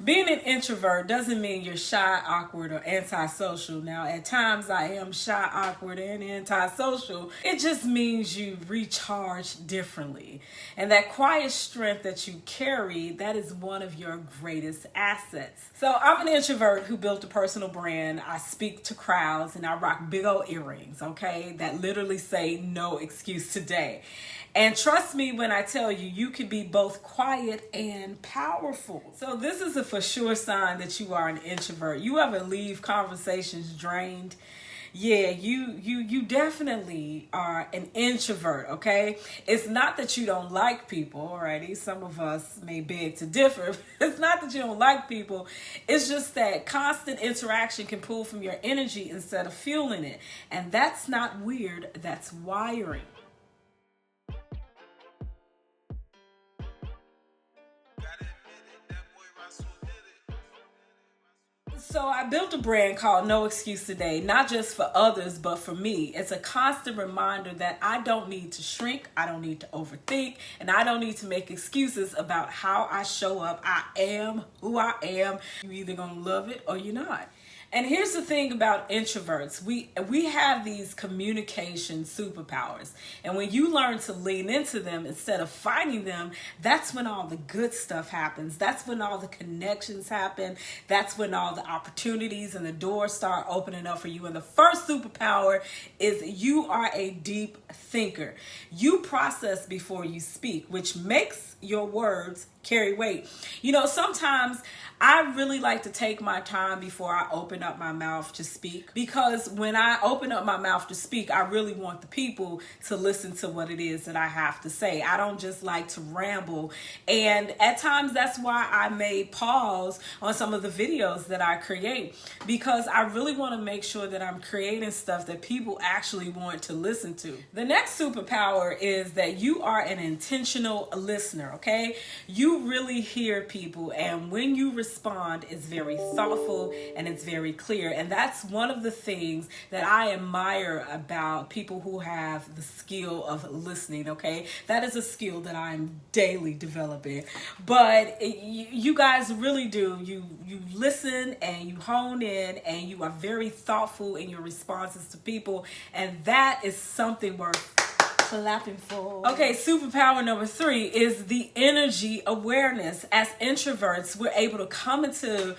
Being an introvert doesn't mean you're shy, awkward, or antisocial. Now, at times I am shy, awkward, and antisocial. It just means you recharge differently. And that quiet strength that you carry, that is one of your greatest assets. So I'm an introvert who built a personal brand. I speak to crowds and I rock big old earrings, okay, that literally say no excuse today. And trust me when I tell you, you can be both quiet and powerful. So this is a for sure sign that you are an introvert. You ever leave conversations drained? Yeah, you definitely are an introvert, okay? It's not that you don't like people, alrighty? Some of us may beg to differ. It's not that you don't like people. It's just that constant interaction can pull from your energy instead of fueling it. And that's not weird, that's wiring. So I built a brand called No Excuse Today, not just for others, but for me. It's a constant reminder that I don't need to shrink, I don't need to overthink, and I don't need to make excuses about how I show up. I am who I am. You're either gonna love it or you're not. And here's the thing about introverts. We have these communication superpowers. And when you learn to lean into them instead of fighting them, that's when all the good stuff happens. That's when all the connections happen. That's when all the opportunities and the doors start opening up for you. And the first superpower is you are a deep thinker. You process before you speak, which makes your words carry weight. You know, sometimes I really like to take my time before I open up my mouth to speak, because when I open up my mouth to speak, I really want the people to listen to what it is that I have to say. I don't just like to ramble. And at times that's why I may pause on some of the videos that I create, because I really want to make sure that I'm creating stuff that people actually want to listen to. The next superpower is that you are an intentional listener, okay? You really hear people, and when you respond, it's very thoughtful and it's very clear. And that's one of the things that I admire about people who have the skill of listening, okay? That is a skill that I'm daily developing. But you guys really do. You listen and you hone in, and you are very thoughtful in your responses to people, and that is something worth clapping for. Okay, superpower number 3 is the energy awareness. As introverts, we're able to come into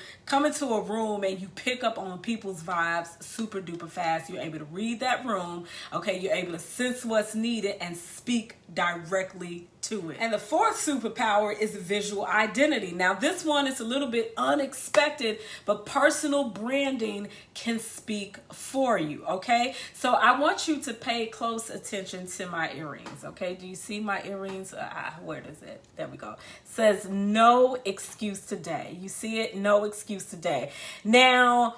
a room and you pick up on people's vibes super duper fast. You're able to read that room. Okay, you're able to sense what's needed and speak directly to it. And the fourth superpower is visual identity. Now, this one is a little bit unexpected, but personal branding can speak for you, okay? So I want you to pay close attention to my earrings, okay? Do you see my earrings? Where is it? There we go. It says no excuse today. You see it? No excuse today. Now,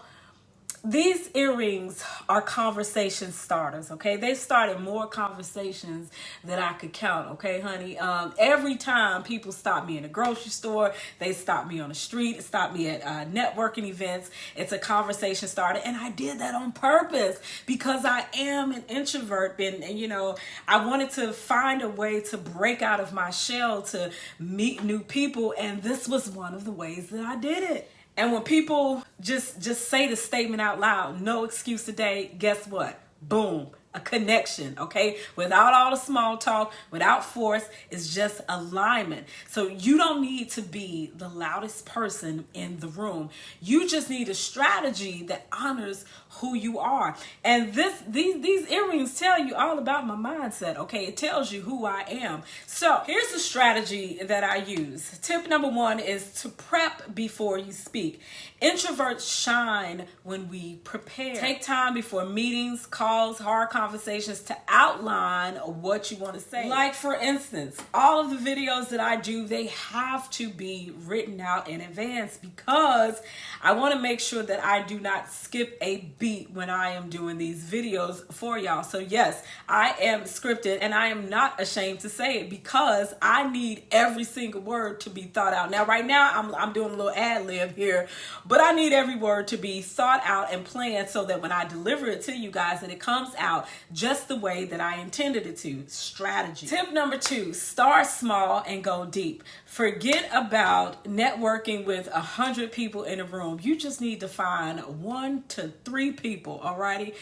these earrings are conversation starters, okay? They've started more conversations than I could count, okay, honey? Every time people stop me in a grocery store, they stop me on the street, stop me at networking events, it's a conversation starter. And I did that on purpose because I am an introvert, and you know, I wanted to find a way to break out of my shell to meet new people, and this was one of the ways that I did it. And when people just say the statement out loud, no excuse today, guess what? Boom, a connection, okay? Without all the small talk, without force, it's just alignment. So you don't need to be the loudest person in the room. You just need a strategy that honors who you are. And these earrings tell you all about my mindset, okay? It tells you who I am. So here's the strategy that I use. Tip number 1 is to prep before you speak. Introverts shine when we prepare. Take time before meetings, calls, hard conversations to outline what you want to say. Like, for instance, all of the videos that I do, they have to be written out in advance, because I want to make sure that I do not skip a beat when I am doing these videos for y'all. So yes, I am scripted, and I am not ashamed to say it, because I need every single word to be thought out. Now, right now, I'm doing a little ad lib here, but I need every word to be thought out and planned so that when I deliver it to you guys, that it comes out just the way that I intended it to. Strategy. Tip number 2, start small and go deep. Forget about networking with 100 people in a room. You just need to find 1 to 3 people, alrighty?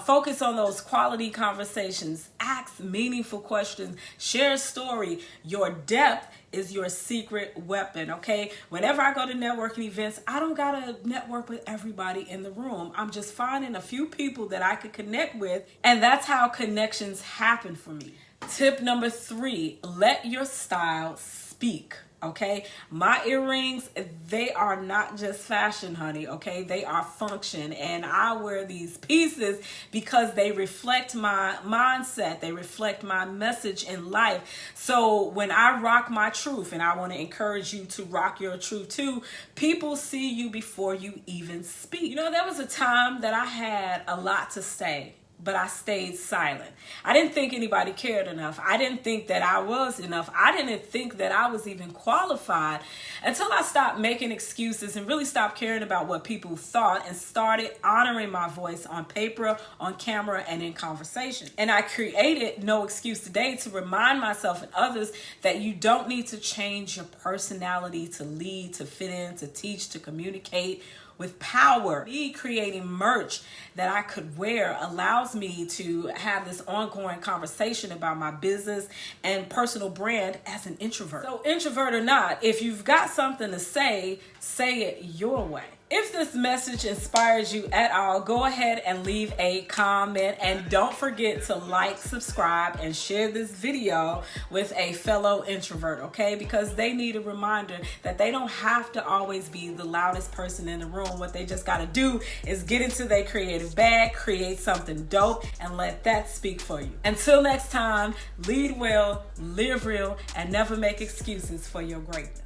Focus on those quality conversations. Ask meaningful questions. Share a story. Your depth is your secret weapon, okay? Whenever I go to networking events, I don't gotta network with everybody in the room. I'm just finding a few people that I could connect with, and that's how connections happen for me. Tip number 3, let your style speak. Okay, my earrings, they are not just fashion, honey, okay? They are function, and I wear these pieces because they reflect my mindset. They reflect my message in life. So when I rock my truth, and I want to encourage you to rock your truth too, people see you before you even speak. You know, there was a time that I had a lot to say, but I stayed silent. I didn't think anybody cared enough. I didn't think that I was enough. I didn't think that I was even qualified until I stopped making excuses and really stopped caring about what people thought and started honoring my voice on paper, on camera, and in conversation. And I created No Excuse Today to remind myself and others that you don't need to change your personality to lead, to fit in, to teach, to communicate with power. Me creating merch that I could wear allows me to have this ongoing conversation about my business and personal brand as an introvert. So introvert or not, if you've got something to say, say it your way. If this message inspires you at all, go ahead and leave a comment, and don't forget to like, subscribe, and share this video with a fellow introvert, okay? Because they need a reminder that they don't have to always be the loudest person in the room. What they just got to do is get into their creative bag, create something dope, and let that speak for you. Until next time, lead well, live real, and never make excuses for your greatness.